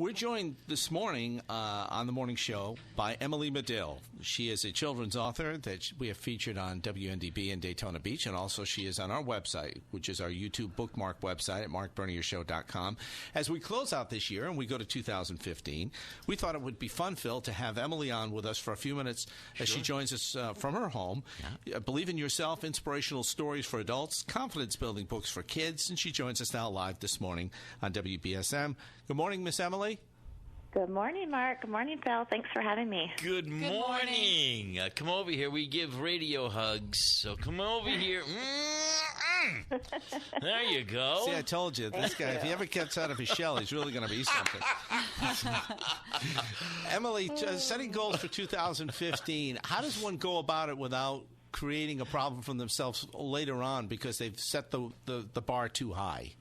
We're joined this morning on the morning show by EmilyMadill. She is a children's author that we have featured on WNDB in Daytona Beach, and also she is on our website, which is our YouTube bookmark website at marcberniershow.com. As we close out this year and we go to 2015, we thought it would be fun, Phil, to have Emily on with us for a few minutes as she joins us from her home. Believe in Yourself, Inspirational Stories for Adults, Confidence-Building Books for Kids, and she joins us now live this morning on WBSM. Good morning, Miss Emily. Good morning, Mark. Good morning, Phil. Thanks for having me. Good morning. Come over here. We give radio hugs, so come over here. There you go. See, I told you, this guy, if he ever gets out of his shell, he's really going to be something. Emily, setting goals for 2015, how does one go about it without creating a problem for themselves later on because they've set the bar too high?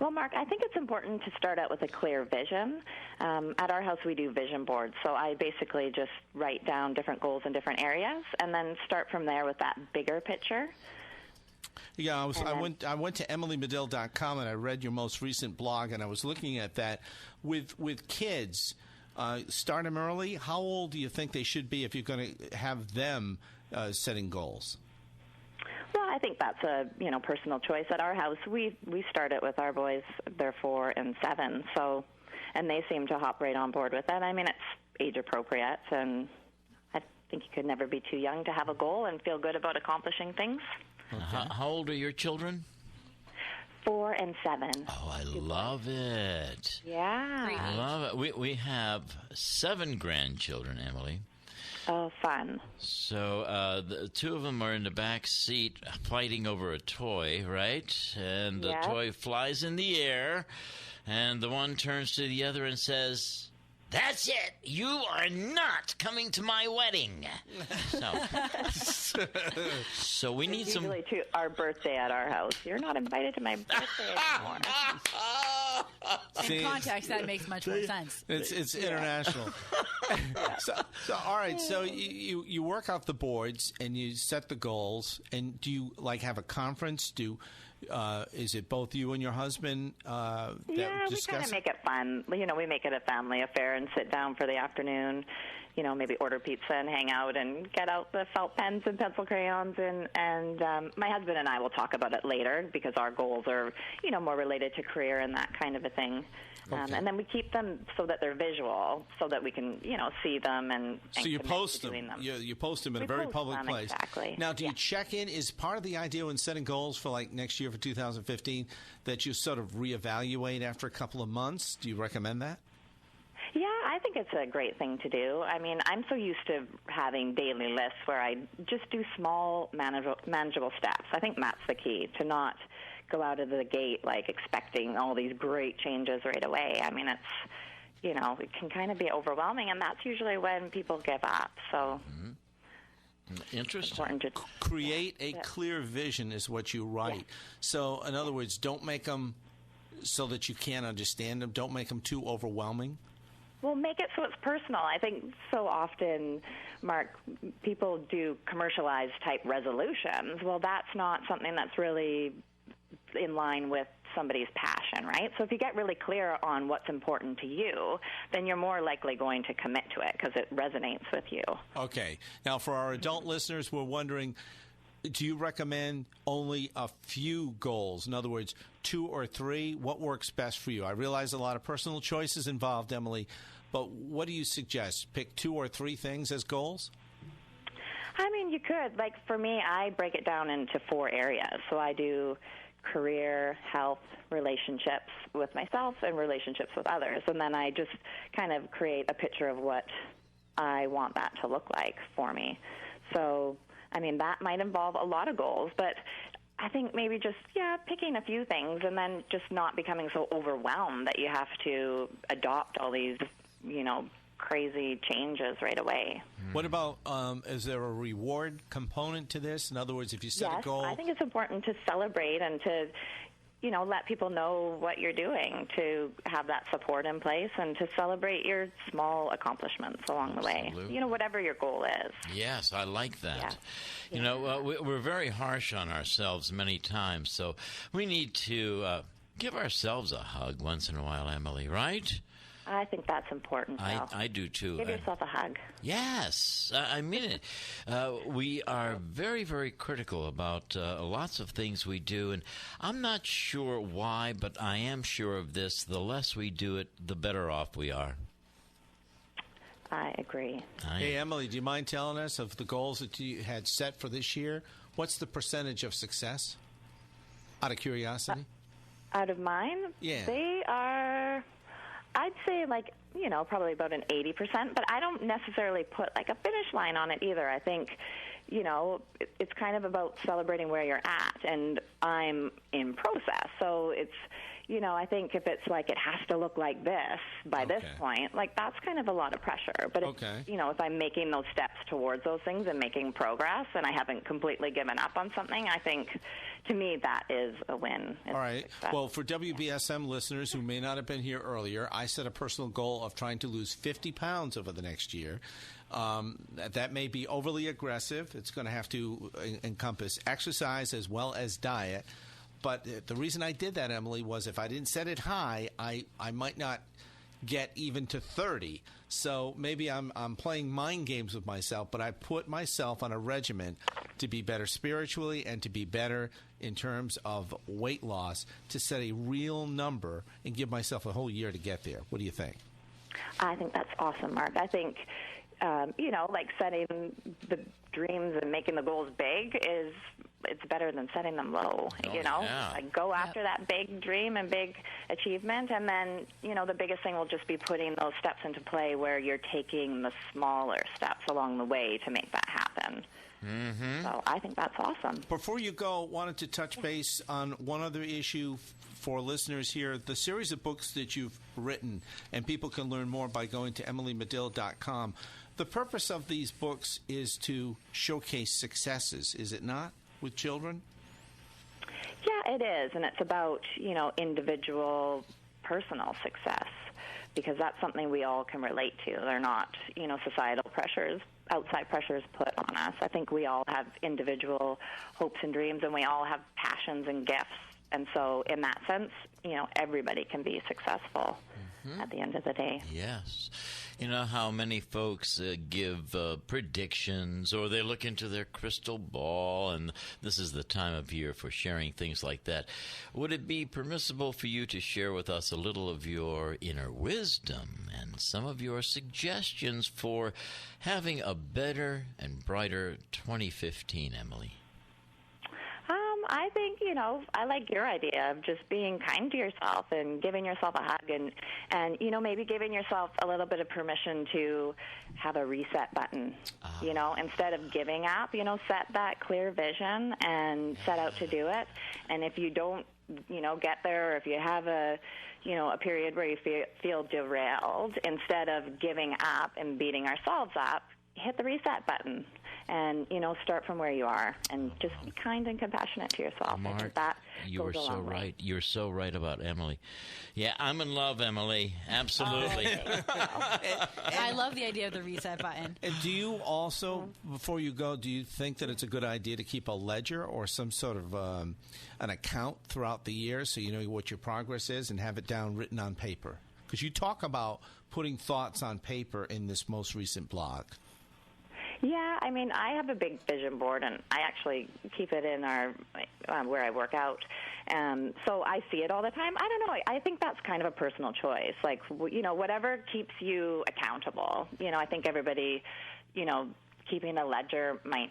Well, Mark, I think it's important to start out with a clear vision. At our house, we do vision boards, so I basically just write down different goals in different areas and then start from there with that bigger picture. Yeah, I went to EmilyMadill.com and I read your most recent blog, and I was looking at that. With kids, start them early. How old do you think they should be if you're going to have them setting goals? Well, I think that's a personal choice. At our house, we start it with our boys. They're 4 and 7, and they seem to hop right on board with that. I mean, it's age appropriate, and I think you could never be too young to have a goal and feel good about accomplishing things. Okay. How old are your children? 4 and 7. Oh, I love it. Yeah. I love it. We have 7 grandchildren, Emily. Oh, fun. So the 2 of them are in the back seat fighting over a toy, right? And the toy flies in the air, and the one turns to the other and says, "That's it. You are not coming to my wedding." So we need some... Usually to our birthday at our house. You're not invited to my birthday anymore. In context, that makes much more sense. It's international. So all right. So you work out the boards and you set the goals. And do you have a conference? Is it both you and your husband? That we kind of make it fun. We make it a family affair and sit down for the afternoon. Maybe order pizza and hang out and get out the felt pens and pencil crayons. And my husband and I will talk about it later because our goals are, more related to career and that kind of a thing. Okay. And then we keep them so that they're visual, so that we can, see them and so you post them. You post them in a very public place. Exactly. Now, do you check in? Is part of the idea when setting goals for next year for 2015 that you sort of reevaluate after a couple of months? Do you recommend that? Yeah, I think it's a great thing to do. I mean, I'm so used to having daily lists where I just do small, manageable steps. I think that's the key, to not go out of the gate expecting all these great changes right away. I mean, it's, it can kind of be overwhelming, and that's usually when people give up. So interesting. Important to create a clear vision is what you write. Yeah. So, in other words, don't make them so that you can't understand them. Don't make them too overwhelming. Well, make it so it's personal. I think so often, Mark, people do commercialized type resolutions. Well, that's not something that's really in line with somebody's passion, right? So if you get really clear on what's important to you, then you're more likely going to commit to it because it resonates with you. Okay. Now, for our adult listeners, we're wondering, do you recommend only a few goals? In other words, 2 or 3? What works best for you? I realize a lot of personal choices involved, Emily, but what do you suggest? Pick 2 or 3 things as goals? I mean, you could. For me, I break it down into 4 areas. So I do career, health, relationships with myself, and relationships with others. And then I just kind of create a picture of what I want that to look like for me. So, I mean, that might involve a lot of goals, but I think maybe just, picking a few things and then just not becoming so overwhelmed that you have to adopt all these, crazy changes right away. What about, is there a reward component to this? In other words, if you set a goal... I think it's important to celebrate and to, let people know what you're doing, to have that support in place and to celebrate your small accomplishments along the way. Whatever your goal is. Yes, I like that. Yeah. We're very harsh on ourselves many times, so we need to give ourselves a hug once in a while, Emily, right? I think that's important. I do too. Give yourself a hug. Yes, I mean it. We are very, very critical about lots of things we do, and I'm not sure why, but I am sure of this. The less we do it, the better off we are. I agree. Hey, Emily, do you mind telling us of the goals that you had set for this year? What's the percentage of success, out of curiosity? Out of mine? Yeah. They are, I'd say, probably about an 80%, but I don't necessarily put, a finish line on it either. I think, it's kind of about celebrating where you're at, and I'm in process. So it's, I think if it's it has to look like this by this point, that's kind of a lot of pressure. But if I'm making those steps towards those things and making progress and I haven't completely given up on something, I think, to me, that is a win. All right. Well, for WBSM listeners who may not have been here earlier, I set a personal goal of trying to lose 50 pounds over the next year. That may be overly aggressive. It's going to have to encompass exercise as well as diet. But the reason I did that, Emily, was if I didn't set it high, I might not get even to 30. So maybe I'm playing mind games with myself, but I put myself on a regimen to be better spiritually and to be better in terms of weight loss, to set a real number and give myself a whole year to get there. What do you think? I think that's awesome, Mark. I think, setting the dreams and making the goals big it's better than setting them low, Yeah. Go after that big dream and big achievement, and then, the biggest thing will just be putting those steps into play where you're taking the smaller steps along the way to make that happen. Mm-hmm. So I think that's awesome. Before you go, wanted to touch base on one other issue for listeners here. The series of books that you've written, and people can learn more by going to EmilyMadill.com. The purpose of these books is to showcase successes, is it not, with children? Yeah, it is, and it's about, individual personal success, because that's something we all can relate to. They're not, societal pressures, outside pressures put on us. I think we all have individual hopes and dreams, and we all have passions and gifts. And so in that sense, everybody can be successful at the end of the day. Yes. You know how many folks give predictions, or they look into their crystal ball, and this is the time of year for sharing things like that. Would it be permissible for you to share with us a little of your inner wisdom and some of your suggestions for having a better and brighter 2015, Emily? I think, I like your idea of just being kind to yourself and giving yourself a hug and maybe giving yourself a little bit of permission to have a reset button, instead of giving up, set that clear vision and set out to do it. And if you don't, get there, or if you have a period where you feel derailed, instead of giving up and beating ourselves up, hit the reset button. And, start from where you are and just be kind and compassionate to yourself. Mark, you are so right. You're so right about Emily. Yeah, I'm in love, Emily. Absolutely. I love the idea of the reset button. And do you also, before you go, do you think that it's a good idea to keep a ledger or some sort of an account throughout the year so you know what your progress is and have it down written on paper? Because you talk about putting thoughts on paper in this most recent blog. Yeah, I have a big vision board, and I actually keep it in our where I work out. So I see it all the time. I don't know. I think that's kind of a personal choice. Whatever keeps you accountable. I think everybody, keeping a ledger might,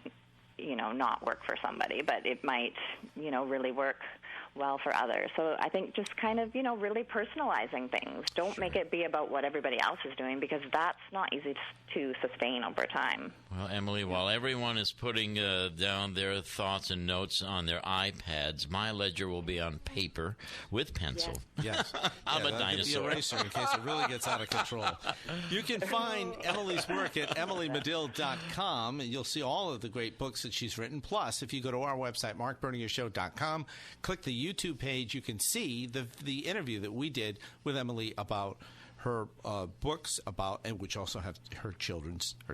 not work for somebody, but it might, really work well for others. So I think just kind of, really personalizing things. Don't make it be about what everybody else is doing, because that's not easy to sustain over time. Well, Emily, while everyone is putting down their thoughts and notes on their iPads, my ledger will be on paper with pencil. Yes. I'm a dinosaur. The eraser in case it really gets out of control. You can find Emily's work at EmilyMadill.com, and you'll see all of the great books that she's written. Plus, if you go to our website, MarcBernierShow.com, click the YouTube page, you can see the interview that we did with Emily about her books about, and which also have her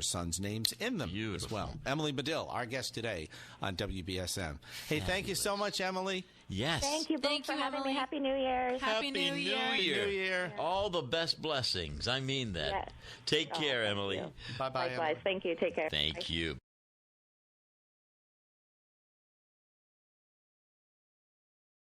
son's names in them as well. EmilyMadill, our guest today on WBSM. Hey, thank you so much, Emily. Yes. Thank you both for having me. Happy New Year's. Happy New Year. All the best blessings. I mean that. Yes. Take care, Emily. Bye-bye. Likewise. Thank you. Take care. Thank you.